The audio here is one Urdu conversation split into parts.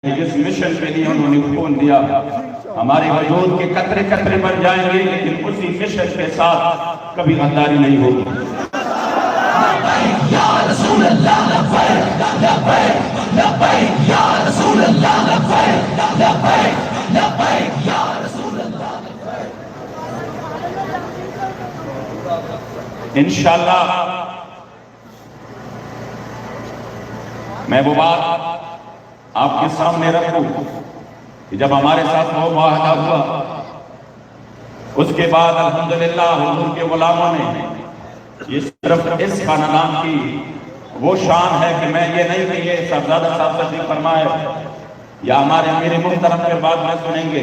جس مشن کے لیے انہوں نے خون دیا، ہمارے وجود کے قطرے قطرے بن جائیں گے، لیکن اسی مشن کے ساتھ کبھی غداری نہیں ہوگی۔ یا رسول اللہ لبیک لبیک لبیک یا رسول اللہ لبیک لبیک لبیک یا رسول اللہ لبیک۔ انشاءاللہ میں وہ بات آپ کے سامنے رکھوں کہ جب ہمارے ساتھ وہ معاہدہ ہوا، اس کے بعد الحمدللہ حضور کے غلاموں نے یہ صرف اس خاندان کی وہ شان ہے کہ میں یہ نہیں کہ یہ صاحبزادہ صاحب صدیق فرمائے یا ہمارے امیر محترم کے بعد میں سنیں گے،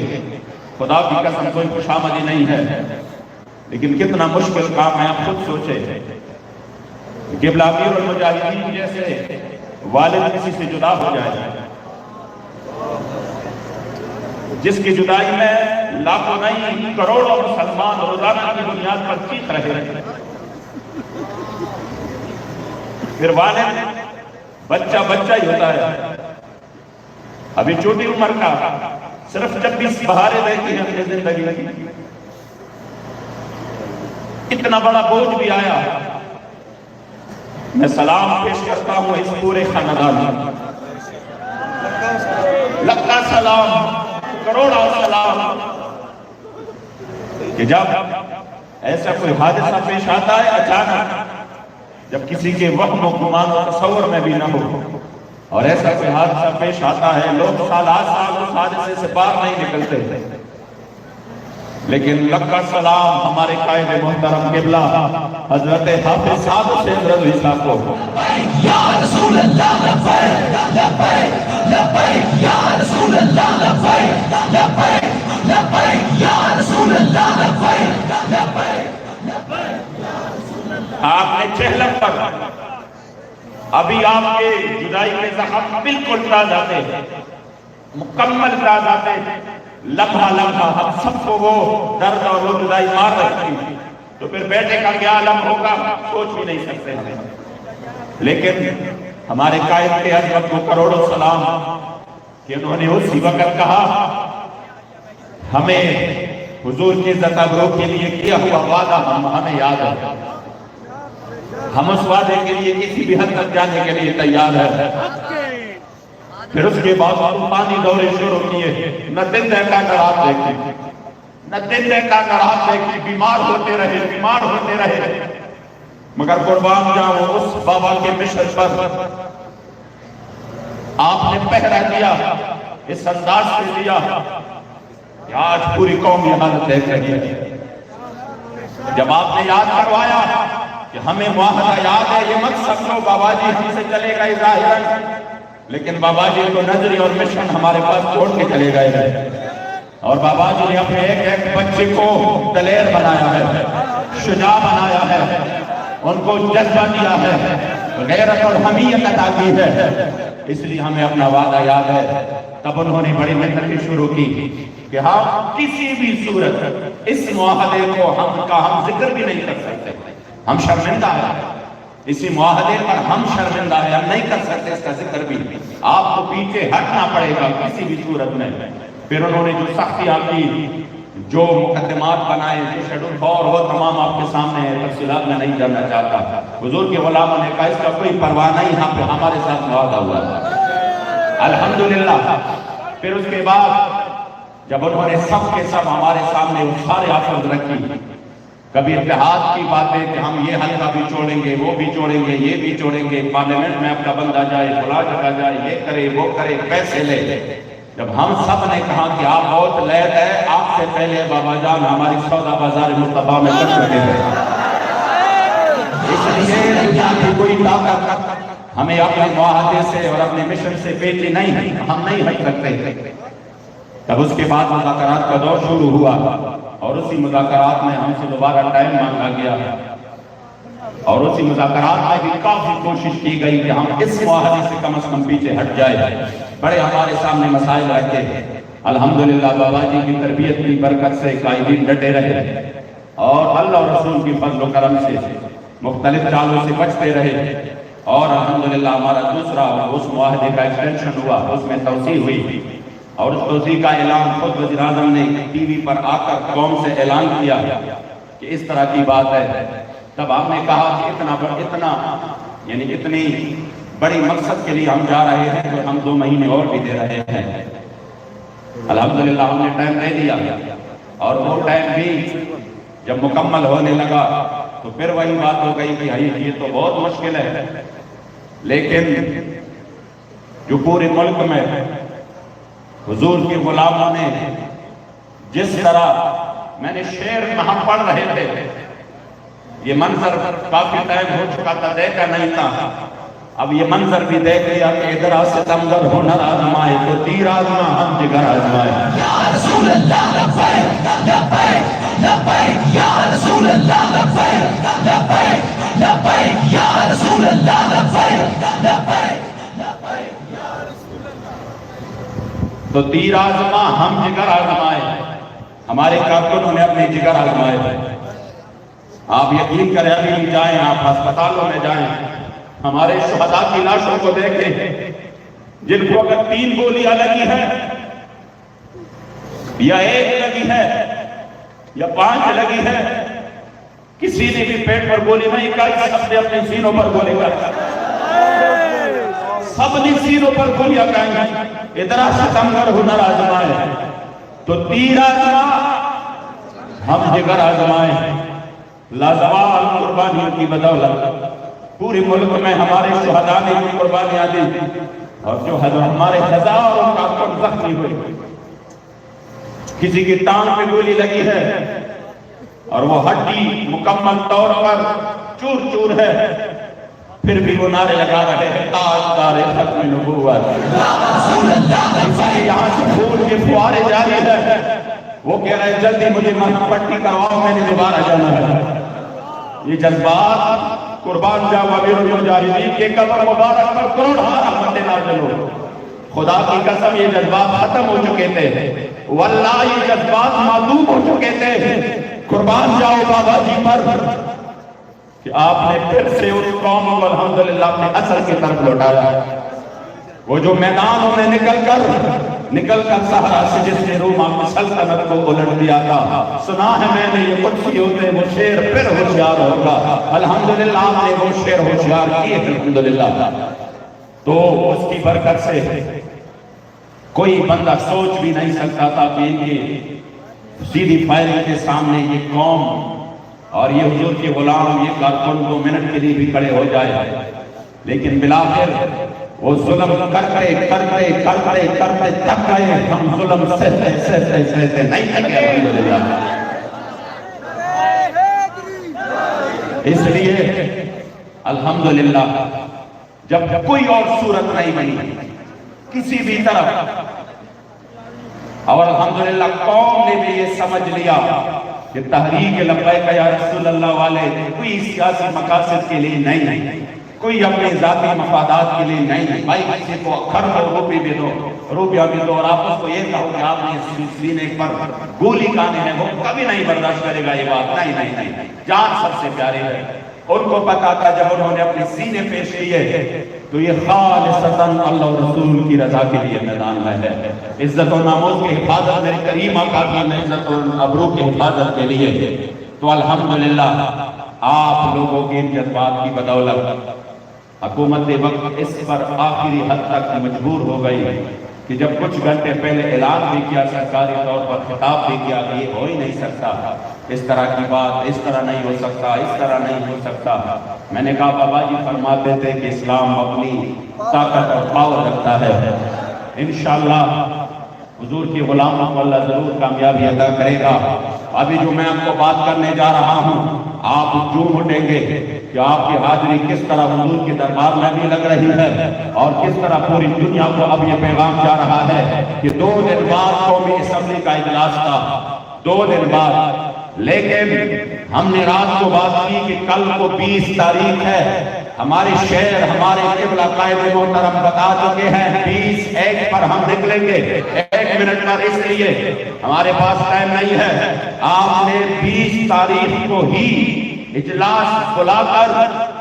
خدا کی قسم کوئی خوشامدی نہیں ہے، لیکن کتنا مشکل کام ہے، آپ خود سوچے قبلہ امیر المجاہدین جیسے والد کسی سے جدا ہو جائے، جس کی جدائی میں لاکھوں نہیں کروڑوں مسلمان روزانہ کی بنیاد پر چیخ رہے ہیں، پھر والد بچہ ہی ہوتا ہے، ابھی چھوٹی عمر کا، صرف 26 بہاریں رہتی ہیں اپنی زندگی میں، اتنا بڑا بوجھ بھی آیا۔ میں سلام پیش کرتا ہوں اس پورے خاندان میں، لکھا سلام، کروڑا سلام، کہ جب ایسا کوئی حادثہ پیش آتا ہے اچانک، جب کسی کے وہم و گمان و تصور میں بھی نہ ہو، اور ایسا کوئی حادثہ پیش آتا ہے، لوگ سالات سال اس حادثے سے باہر نہیں نکلتے، لیکن لکھا سلام ہمارے قائد محترم قبلہ حضرت حافظ صاحب حسین رضوی صاحب کو۔ یا رسول اللہ لبیک لبیک لبیک یا رسول اللہ لبیک لبیک لبیک یا رسول اللہ لبیک لبیک لبیک یا رسول اللہ۔ آپ نے چہلم پر ابھی آپ کے جدائی کے زخم بالکل تازہ تھے، مکمل تازہ تھے، لمحہ لمحہ ہم سب کو وہ درد اور وہ جدائی مار رہی تھی، تو پھر بیٹے کا کیا عالم ہوگا سوچ بھی نہیں سکتے ہیں، لیکن ہمارے قائد کے عظمت کو کروڑوں سلام کہ انہوں نے اسی وقت کہا ہمیں حضور کی عزت ابرو کے لیے کیا ہوا وعدہ ہمیں یاد ہے، ہم اس وعدے کے لیے کسی بھی حد تک جانے کے لیے تیار ہے۔ پھر اس کے بعد طوفانی دورے شروع کیے، نہ دن دیکھا نہ رات دیکھی، نہ دن دیکھا نہ رات دیکھی، بیمار ہوتے رہے، مگر قربان جاؤں اس بابا کے مشن پر آپ نے پہرا دیا، اس انداز سے دیا کہ آج پوری قوم یہ حالت دیکھ رہی ہے۔ جب آپ نے یاد کروایا کہ ہمیں معاہدہ یاد ہے، یہ مت سمجھو بابا جی ہم سے چلے گئے ظاہراً، لیکن بابا جی کو نظری اور مشن ہمارے پاس چھوڑ کے چلے گئے ہیں، اور بابا جی نے اپنے ایک ایک بچے کو دلیر بنایا ہے، شجاع بنایا ہے، ان کو جذبہ دیا ہے، غیرت اور حمیت عطا کی ہے، اس لیے ہمیں اپنا وعدہ یاد ہے۔ تب انہوں نے بڑی محنت شروع کی کہ ہم کسی بھی صورت اس معاہدے کو ہم ذکر بھی نہیں کر سکتے، ہم شرمندہ ہیں، اسی معاہدے پر ہم شرمندہ ہیں، ہم نہیں کر سکتے اس کا ذکر بھی، آپ کو پیچھے ہٹنا پڑے گا کسی بھی صورت میں۔ پھر انہوں نے جو سختیاں کی، جو مقدمات بنائے، جو شیڈول اور وہ تمام آپ کے سامنے ہے، تفصیلات میں نہیں جاننا چاہتا۔ حضور کے غلاموں نے کہا اس کا کوئی پرواہ نہیں، یہاں پہ ہمارے ساتھ معاہدہ ہوا ہے، الحمدللہ۔ پھر اس کے بعد جب انہوں نے سب کے سب ہمارے سامنے سارے آفرز رکھی، کبھی اتحاد کی باتیں کہ ہم یہ حلقہ بھی چھوڑیں گے، وہ بھی چھوڑیں گے، یہ بھی چھوڑیں گے، پارلیمنٹ میں اپنا بندہ جائے، فلاں جگہ جائے، یہ کرے وہ کرے، پیسے لے۔ جب ہم سب نے کہا کہ آپ بہت لیٹ ہے، آپ سے پہلے بابا جان ہماری سودا بازار مصطفیٰ میں کر چکے ہیں، اس لیے دنیا کی کوئی طاقت ہمیں اپنے معاہدے سے اور اپنے مشن سے بیچی نہیں ہے، ہم نہیں ہٹ سکتے۔ تب اس کے بعد مذاکرات کا دور شروع ہوا، اور اسی مذاکرات میں ہم سے دوبارہ ٹائم مانگا گیا، اور اسی مذاکرات میں بھی کافی کوشش کی گئی کہ ہم اس معاہدے سے کم از کم پیچھے ہٹ جائے۔ بڑے ہمارے سامنے مسائل رکھے، الحمدللہ بابا جی کی تربیت کی برکت سے قائدین ڈٹے رہے، اور اللہ اور رسول کی فضل و کرم سے مختلف چالوں سے بچتے رہے، اور الحمدللہ ہمارا دوسرا اس معاہدے کا ایکسٹینشن ہوا، اس میں توسیع ہوئی، اور اس توسیع کا اعلان خود وزیر اعظم نے ٹی وی پر آ کر قوم سے اعلان کیا کہ اس طرح کی بات ہے۔ تب ہم نے کہا کہ اتنا یعنی اتنی بڑی مقصد کے لیے ہم جا رہے ہیں تو ہم 2 مہینے اور بھی دے رہے ہیں۔ الحمدللہ ہم نے ٹائم دے دیا، اور وہ ٹائم بھی جب مکمل ہونے لگا تو پھر وہی بات ہو گئی کہ یہ تو بہت مشکل ہے، لیکن جو پورے ملک میں حضور کے غلاموں نے جس طرح، میں نے شعر ہم پڑھ رہے تھے، یہ منظر کافی ٹائم ہو چکا تھا، دیکھا نہیں تھا، اب یہ منظر بھی دیکھ لیا کہ ادھر ستمگر ہنر آزمائے تو تیر آزما ہم جگر آزمائے۔ یا رسول اللہ لبیک لبیک لبیک یا رسول اللہ لبیک لبیک لبیک یا رسول اللہ لبیک لبیک لبیک یا رسول اللہ۔ تو تیر آزما ہم جگر آزمائے، ہمارے کارکنوں نے اپنے جگر آزمائے۔ آپ یقین کریں، ابھی جائیں، آپ ہسپتالوں میں جائیں، ہمارے شہداء کی لاشوں کو دیکھیں، جن کو اگر 3 گولیاں لگی ہیں یا 1 لگی ہے یا 5 لگی ہے، کسی نے بھی پیٹ پر گولی نہیں کھائی، سب نے اپنے سینوں پر گولی کھائی، سب نے سینوں پر گولیاں کھائی۔ ادھر ستمگر ہنر آزمائے تو تیر آزما ہم جگر آزمائے۔ لازوال قربانیوں کی بدولت پورے ملک میں ہمارے شہداء نے بھی قربانیاں دی، اور جو ہمارے ہزاروں کارکن زخمی ہوئے، کسی کی ٹانگ پہ گولی لگی ہے اور وہ ہڈی مکمل طور پر چور چور ہے، پھر بھی وہ نعرے لگا رہے ہیں تاجدار ختم نبوت۔ اس لیے یہاں سے خون کے فوارے جاری ہے، وہ کہہ رہے ہیں جلدی مجھے مرہم پٹی کرواؤ، میں نے دوبارہ جانا ہے۔ یہ جذبات قربان جاؤ امیر المجاہدین کے قبر مبارک پر کروڑ رحمت نازل ہو۔ خدا کی قسم یہ جذبات ختم ہو چکے تھے، واللہ یہ جذبات معدوم ہو چکے تھے۔ قربان جاؤ بابا جی پر کہ آپ نے پھر سے اس قوم کو الحمدللہ اپنے اصل کی طرف لوٹایا۔ وہ جو میدانوں میں نکل کر سہرا سے جس نے روما کی سلطنت کو الٹ دیا تھا، سنا ہے میں نے یہ قدسی ہوتے وہ شیر پھر ہوشیار ہوگا۔ الحمدللہ آپ نے وہ شیر ہوشیار کیے الحمدللہ۔ تو اس کی برکت سے کوئی بندہ سوچ بھی نہیں سکتا تھا کہ ان کے سیدھی فائرنگ کے سامنے یہ قوم اور یہ حضور کے غلام، یہ کارکن 2 منٹ کے لیے بھی کھڑے ہو جائے، لیکن بلاخر وہ ظلم کرتے تک گئے، ہم ظلم سہتے نہیں تھکے الحمدللہ۔ اس لیے الحمدللہ جب کوئی اور صورت نہیں بنی کسی بھی طرف، اور الحمدللہ قوم نے بھی یہ سمجھ لیا کہ تحریک لبیک یا رسول اللہ والے کوئی سیاسی مقاصد کے لیے نہیں، کوئی اپنے ذاتی مفادات کے لیے نہیں، بھائی کسی کو خرچ روپے بھی دو، روپیہ بھی دو، اور آپ اس کو یہ کہو کہ آپ نے سینے پر گولی کھانی ہے، وہ کبھی نہیں برداشت کرے گا یہ بات۔ نہیں، جان سب سے پیاری ہے۔ ان کو پتا تھا جب انہوں نے اپنے سینے پیش کیے تو یہ خالصتاً اللہ اور رسول کی رضا کے لیے میدان میں ہے، عزت و ناموس کی حفاظت، میرے کریم آقا کی عزت و ابرو کی حفاظت کے لیے۔ تو الحمدللہ آپ لوگوں کے ان جذبات کی بدولت حکومت وقت اس پر آخری حد تک مجبور ہو گئی کہ جب کچھ گھنٹے پہلے اعلان بھی کیا، سرکاری طور پر خطاب بھی کیا کہ یہ ہو ہی نہیں سکتا، اس طرح کی بات اس طرح نہیں ہو سکتا، اس طرح نہیں ہو سکتا۔ میں نے کہا بابا جی فرماتے تھے کہ اسلام اپنی طاقت اور پاور رکھتا ہے، انشاءاللہ حضور کی غلاموں کو اللہ ضرور کامیابی عطا کرے گا۔ ابھی جو میں آپ کو بات کرنے جا رہا ہوں، آپ جھوم اٹھیں گے کہ آپ کی حاضری کس طرح حضور کے دربار میں بھی لگ رہی ہے، اور کس طرح پوری دنیا کو اب یہ پیغام جا رہا ہے کہ 2 دن بعد قومی اسمبلی کا اجلاس تھا، 2 دن بعد، لیکن ہم نے رات کو بات کی کہ کل کو 20 تاریخ ہے۔ ہمارے شہر، ہمارے قبلہ قائد محترم بتا چکے ہیں 20:01 پر ہم نکلیں گے، 1 منٹ پر، اس لیے ہمارے پاس ٹائم نہیں ہے۔ آپ نے 20 تاریخ کو ہی اجلاس بلا کر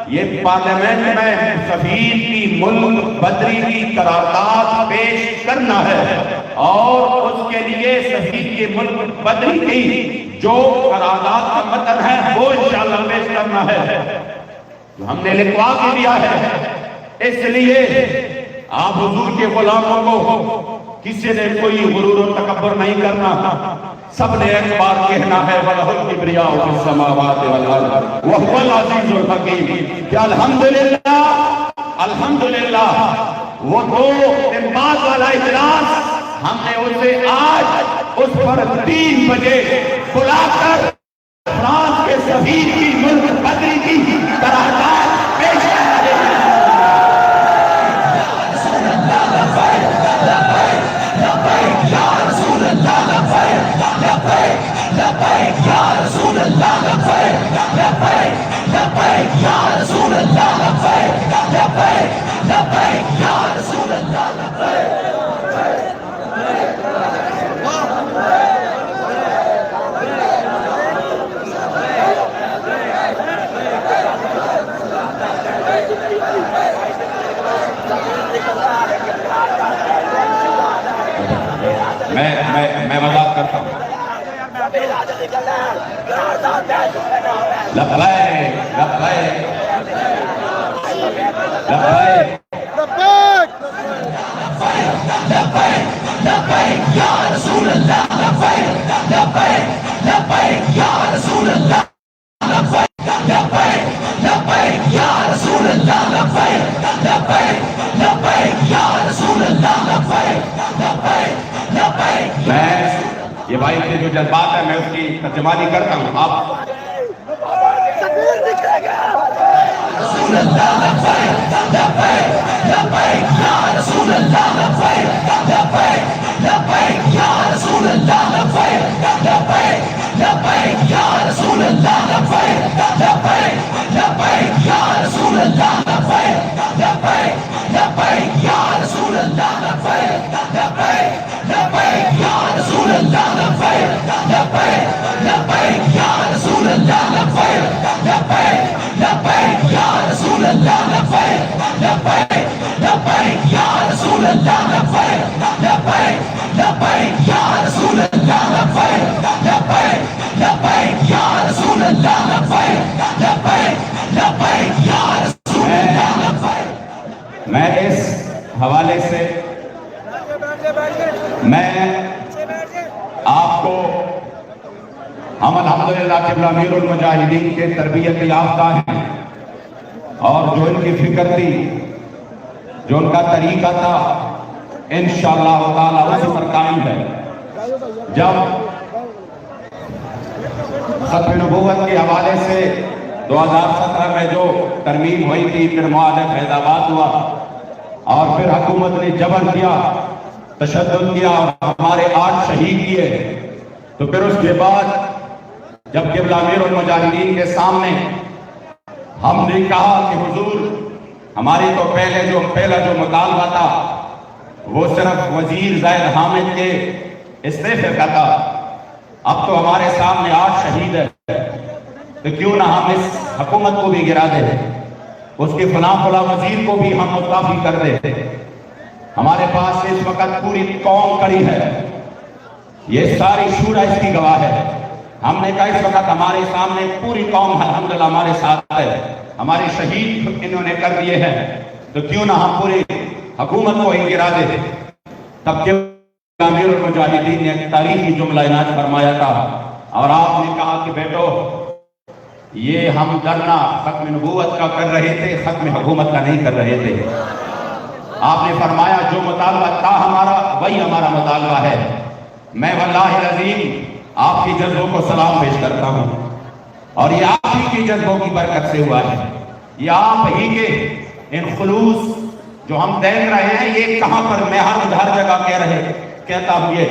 یہ پارلیمنٹ میں سفیر کی ملک بدری کی قرارداد پیش کرنا ہے، اور اس کے لیے سفیر کی ملک بدری کی جو قرارداد کا متن ہے وہ انشاءاللہ پیش کرنا ہے، جو ہم نے لکھوا کے دیا ہے۔ اس لیے آپ حضور کے غلاموں کو کسی نے کوئی غرور و تکبر نہیں کرنا، سب نے ایک بار کہنا ہے وَلَهُ الْكِبْرِيَاءُ فِي السَّمَاوَاتِ وَالْأَرْضِ وَهُوَ الْعَزِيزُ الْحَكِيمُ کہ الحمدللہ وہ دو انباز والا اجلاس ہم نے اسے آج اس پر 3 بجے بلا کر فرانس کے سفیر کی ملک بدری کی قرارداد پیش کرنا ہے۔ میں وضاحت کرتا ہوں۔ لبیک لبیک لبیک لبیک یا رسول اللہ، لبیک لبیک لبیک یا رسول اللہ، لبیک لبیک لبیک یا رسول اللہ، لبیک لبیک لبیک یا رسول اللہ، لبیک لبیک لبیک۔ میں یہ بھائی کے جو جذبات ہے میں اس کی ترجمانی کرتا ہوں۔ آپ رسول اللہ لبیک لبیک لبیک یا رسول اللہ، لبیک لبیک لبیک یا رسول اللہ، لبیک لبیک لبیک یا رسول اللہ، لبیک لبیک لبیک یا رسول اللہ، لبیک لبیک لبیک یا رسول اللہ، لبیک لبیک لبیک یا رسول اللہ، لبیک لبیک لبیک یا رسول اللہ، لبیک لبیک لبیک یا رسول اللہ، لبیک لبیک لبیک یا رسول اللہ، لبیک لبیک لبیک یا رسول اللہ، لبیک لبیک لبیک یا رسول اللہ، لبیک لبیک لبیک یا رسول اللہ، لبیک۔ میں اس حوالے سے آپ کو ہم الحمدللہ قبلہ امیر المجاہدین کے تربیت یافتہ ہیں، اور جو ان کی فکر تھی، جو ان کا طریقہ تھا، انشاءاللہ تعالیٰ اسی پر قائم ہے۔ جب ختم نبوت کے حوالے سے 2017 میں جو ترمیم ہوئی تھی، پھر معاہدہ فیض آباد ہوا، اور پھر حکومت نے جبر کیا، تشدد کیا، اور ہمارے 8 شہید کیے، تو پھر اس کے بعد جب قبلہ امیر المجاہدین کے سامنے ہم نے کہا کہ حضور ہماری تو پہلا جو مطالبہ تھا وہ صرف وزیر زید حامد کے استعفے کا تھا، اب تو ہمارے سامنے 8 شہید ہے، تو کیوں نہ ہم اس حکومت کو بھی گرا دیں، اس کے فلاں وزیر کو بھی ہم مستعفی کر دیں۔ ہمارے پاس اس وقت پوری قوم کھڑی ہے، یہ ساری شورا اس کی گواہ ہے۔ ہم نے کہا اس وقت ہمارے سامنے پوری قوم الحمدللہ ہمارے ساتھ ہے، ہمارے شہید انہوں نے کر دیے ہیں، تو کیوں نہ ہم پوری حکومت کو ہی گرا دیں۔ تب کہ امیر المجاہدین نے ایک تاریخی جملہ عنایت فرمایا تھا، اور آپ نے کہا کہ بیٹو یہ ہم ڈرنا ختم نبوت کا کر رہے تھے، ختم حکومت کا نہیں کر رہے تھے۔ آپ نے فرمایا جو مطالبہ تھا ہمارا وہی ہمارا مطالبہ ہے۔ میں واللہ العظیم آپ کی جذبوں کو سلام پیش کرتا ہوں، اور یہ آپ ہی کی جذبوں کی برکت سے ہوا ہے، یہ آپ ہی کے ان خلوص جو ہم دیکھ رہے ہیں، یہ کہاں پر میں ہر جگہ کہتا ہوں یہ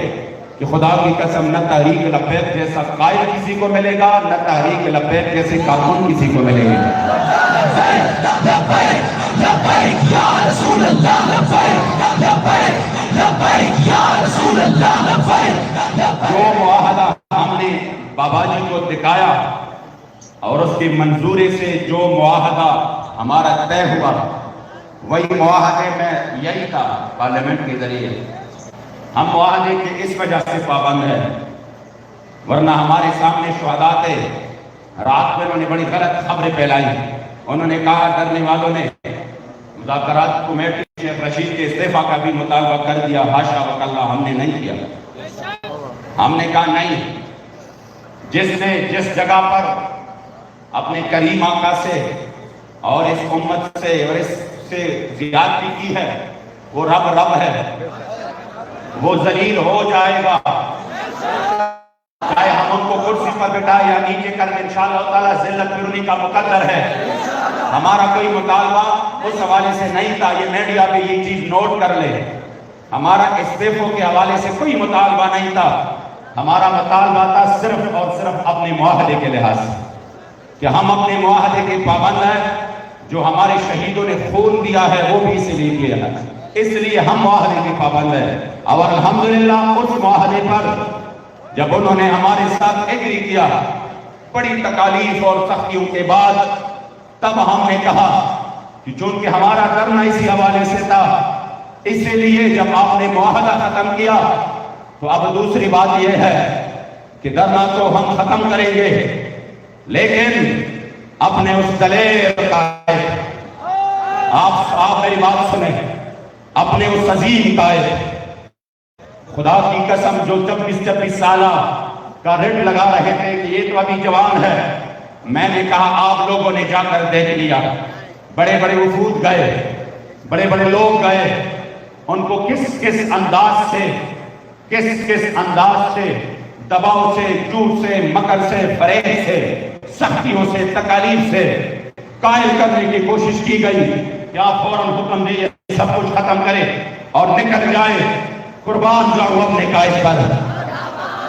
کہ خدا کی قسم نہ تحریک لبیک جیسا قائد کسی کو ملے گا، نہ تحریک لبیک جیسے کارکن کسی کو ملے گی۔ لبیک یا رسول اللہ، لبیک لبیک لبیک یا رسول اللہ، لبیک۔ جو معاہدہ ہم نے بابا جی کو دکھایا اور اس کی منظوری سے جو معاہدہ ہمارا طے ہوا وہی معاہدے میں یہی تھا پارلیمنٹ کے ذریعے. ہم معاہدے کے اس وجہ سے پابند ہیں، ورنہ ہمارے سامنے شہداء تھے. رات میں انہوں نے بڑی غلط خبریں پھیلائی. انہوں نے کہا ڈرنے والوں نے مذاکرات کمیٹی شیخ رشید کے استعفیٰ کا بھی مطالبہ کر دیا. حاشا وکلا، ہم نے نہیں کیا. ہم نے کہا نہیں، جس نے جس جگہ پر اپنے کریم آقا سے اور اس امت سے اور اس سے زیادتی کی ہے وہ رب ہے، وہ ذلیل ہو جائے گا. چاہے ہم ان کو کرسی پر بٹھائے یا نیچے کر میں انشاءاللہ تعالیٰ ذلت پر انہی کا مقدر ہے. ہمارا کوئی مطالبہ اس حوالے سے نہیں تھا. یہ میڈیا پہ یہ چیز نوٹ کر لے. ہمارا استعفوں کے حوالے سے کوئی مطالبہ نہیں تھا. ہمارا مطالبہ تھا صرف اور صرف اپنے معاہدے کے لحاظ سے کہ ہم اپنے معاہدے کے پابند ہیں. جو ہمارے شہیدوں نے خون دیا ہے وہ بھی اس لیے کیا ہے، اس لیے ہم معاہدے کے پابند ہیں. اور الحمدللہ اس معاہدے پر جب انہوں نے ہمارے ساتھ ایگری کیا بڑی تکالیف اور سختیوں کے بعد، تب ہم نے کہا کہ چونکہ ہمارا کرنا اسی حوالے سے تھا، اسی لیے جب آپ نے معاہدہ ختم کیا تو اب دوسری بات یہ ہے کہ دھرنا تو ہم ختم کریں گے، لیکن اپنے اس دلیر قائد، آپ میری بات سنیں، اپنے اس عظیم قائد، خدا کی قسم جو 26 سالہ کا رٹ لگا رہے تھے کہ یہ تو ابھی جوان ہے، میں نے کہا آپ لوگوں نے جا کر دیکھ لیا. بڑے بڑے وفود گئے، بڑے بڑے لوگ گئے، ان کو کس انداز سے دباؤ سے، جھوٹ سے، مکر سے، فریب سے، سختیوں سے، تکالیف سے قائل کرنے کی کوشش کی گئی کہ آپ فوراً حکم دیئے سب کچھ ختم کرے اور نکل جائے. قربان جاؤں اپنے قائد پر،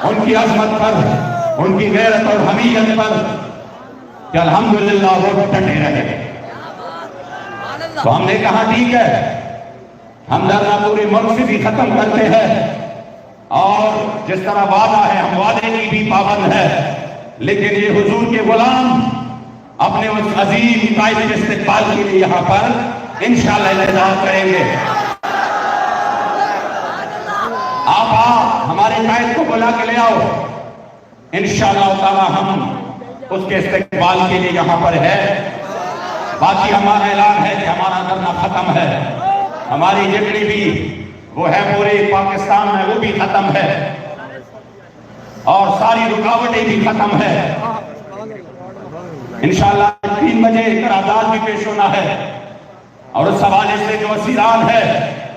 ان کی عظمت پر، ان کی غیرت اور حمیت پر کہ الحمدللہ وہ ڈٹے رہے. تو ہم نے کہا ٹھیک ہے، ہم دھرنا پورے ملک سے بھی ختم کرتے ہیں اور جس طرح وعدہ ہے ہم وعدے کی بھی پابند ہے، لیکن یہ حضور کے غلام اپنے اس عظیم قائد کے استقبال کے لیے یہاں پر انشاءاللہ انتظار کریں گے. آپ ہمارے قائد کو بلا کے لے آؤ، انشاءاللہ تعالی ہم اس کے استقبال کے لیے یہاں پر ہے. باقی ہمارا اعلان ہے کہ ہمارا دھرنا ختم ہے. ہماری جتنی بھی وہ ہے پورے پاکستان میں وہ بھی ختم ہے اور ساری رکاوٹیں بھی ختم ہے. انشاءاللہ 3 بجے قرارداد بھی پیش ہونا ہے اور اس حوالے سے جو اسیران ہے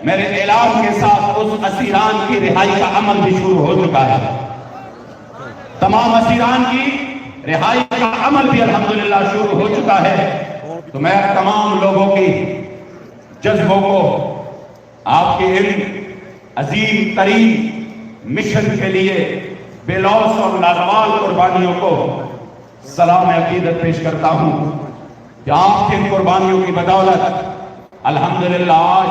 میرے اعلان کے ساتھ اس اسیران کی رہائی کا عمل بھی شروع ہو چکا ہے. تمام اسیران کی رہائی کا عمل بھی الحمدللہ شروع ہو چکا ہے. تو میں تمام لوگوں کی جذبوں کو آپ کے علم عظیم ترین مشن کے لیے بے لوث اور لازوال قربانیوں کو سلام عقیدت پیش کرتا ہوں کہ آپ کے قربانیوں کی بدولت الحمدللہ آج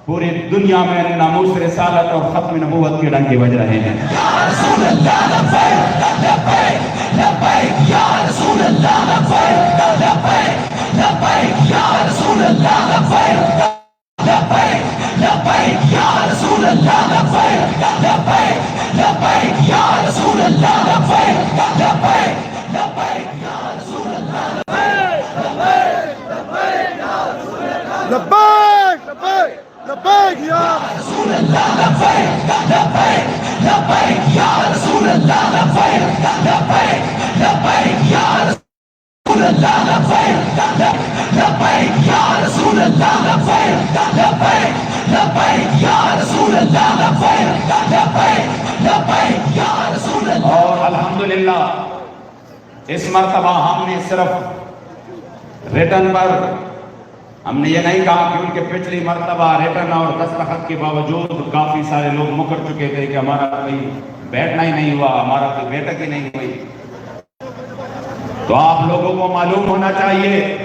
پوری دنیا میں ناموس رسالت اور ختم نبوت کے ڈنکے بج رہے ہیں. یا رسول اللہ لبیک لبیک لبیک یا رسول اللہ لبیک لبیک لبیک یا رسول اللہ لبیک لبیک لبیک یا رسول اللہ لبیک لبیک لبیک یا رسول اللہ لبیک لبیک لبیک یا رسول اللہ لبیک لبیک یا رسول اللہ لبیک لبیک لبیک یا رسول اللہ لبیک لبیک لبیک یا رسول اللہ لبیک لبیک یا رسول اللہ لبیک لبیک لبیک یا رسول اللہ لبیک لبیک لبیک یا رسول اللہ. اور الحمدللہ اس مرتبہ ہم نے صرف ریٹن پر ہم نے یہ نہیں کہا کہ ان کے پچھلی مرتبہ ریٹن اور دستخط کے باوجود کافی سارے لوگ مکر چکے تھے کہ ہمارا کوئی بیٹھنا ہی نہیں ہوا، ہمارا کوئی بیٹھک ہی نہیں ہوئی. تو آپ لوگوں کو معلوم ہونا چاہیے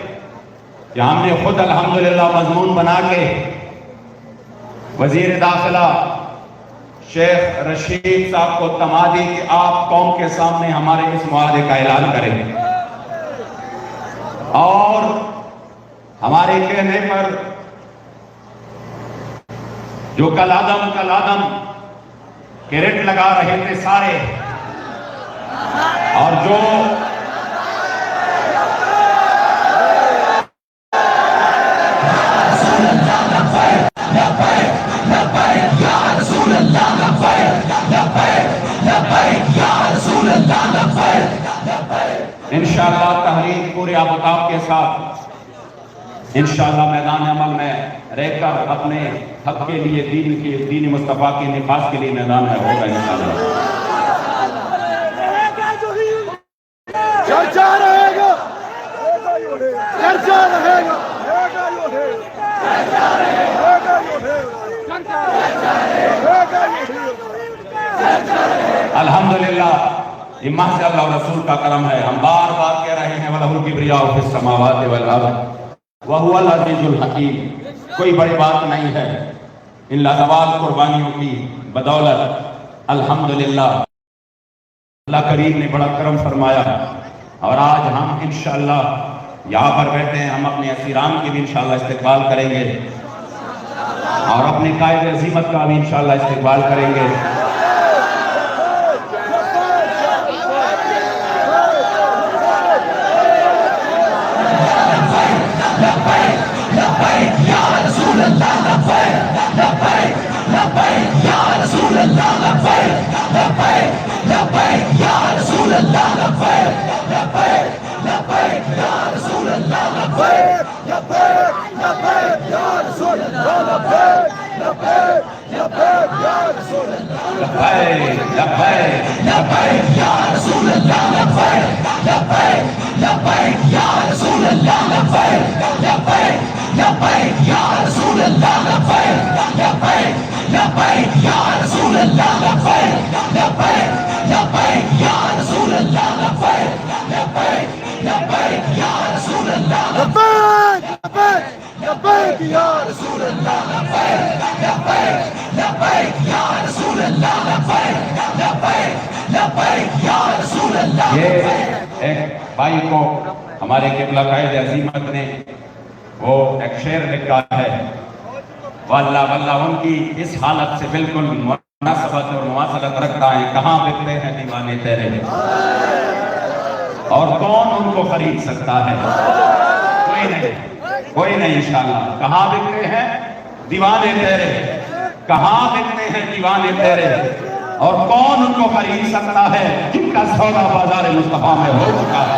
کہ ہم نے خود الحمدللہ مضمون بنا کے وزیر داخلہ شیخ رشید صاحب کو تمادی کہ آپ قوم کے سامنے ہمارے اس معاہدے کا اعلان کریں اور ہمارے کہنے پر جو کل آدم کرٹ لگا رہے تھے سارے، اور جو انشاءاللہ تحریک پورے آبتاب کے ساتھ انشاءاللہ میدان عمل میں رہ کر اپنے حق کے لیے دین مصطفیٰ کے نفاذ کے لیے میدان میں ہوگا انشاءاللہ۔ چرچا رہے گا، چرچا رہے گا، الحمدللہ یہ محض اللہ و رسول کا کرم ہے۔ ہم بار بار کہہ رہے ہیں وَلَهُ الْكِبْرِيَاءُ فِي السَّمَاوَاتِ وَالْأَرْضِ وَهُوَ الْعَزِيزُ الْحَكِيمُ۔ کوئی بڑی بات نہیں ہے، ان لازوال قربانیوں کی بدولت الحمدللہ اللہ کریم نے بڑا کرم فرمایا، اور آج ہم انشاءاللہ یہاں پر بیٹھے ہیں، ہم اپنے اسیران کی بھی انشاءاللہ استقبال کریں گے اور اپنے قائد عظیمت کا بھی انشاءاللہ استقبال کریں گے۔ یہ ایک بھائی کو ہمارے قبلہ قائد عظیمت نے وہ ایک شعر لکھا ہے، واللہ واللہ ان کی اس حالت سے بالکل مناسبت اور مواصلت رکھتا ہے، کہاں بکتے ہیں دیوانے تیرے اور کون ان کو خرید سکتا ہے؟ کوئی نہیں انشاءاللہ۔ کہاں بکتے ہیں دیوانے تیرے، کہاں بکتے ہیں دیوانے تیرے اور کون ان کو خرید سکتا ہے جن کا سودا بازار مصطفیٰ میں ہو چکا ہے۔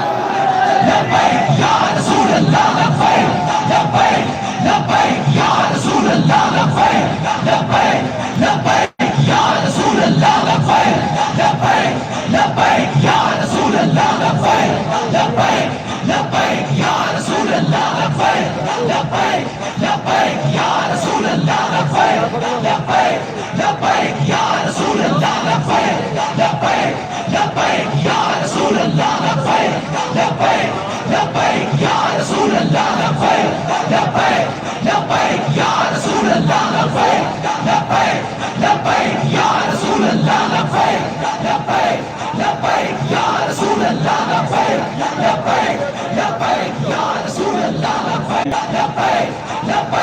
لبیک یا رسول اللہ، لبیک لبیک لبیک یا رسول اللہ، لبیک لبیک لبیک یا رسول اللہ، لبیک لبیک لبیک یا رسول اللہ، لبیک لبیک لبیک یا رسول اللہ، لبیک لبیک لبیک یا رسول اللہ، لبیک لبیک لبیک یا رسول اللہ، لبیک لبیک لبیک یا رسول اللہ، لبیک لبیک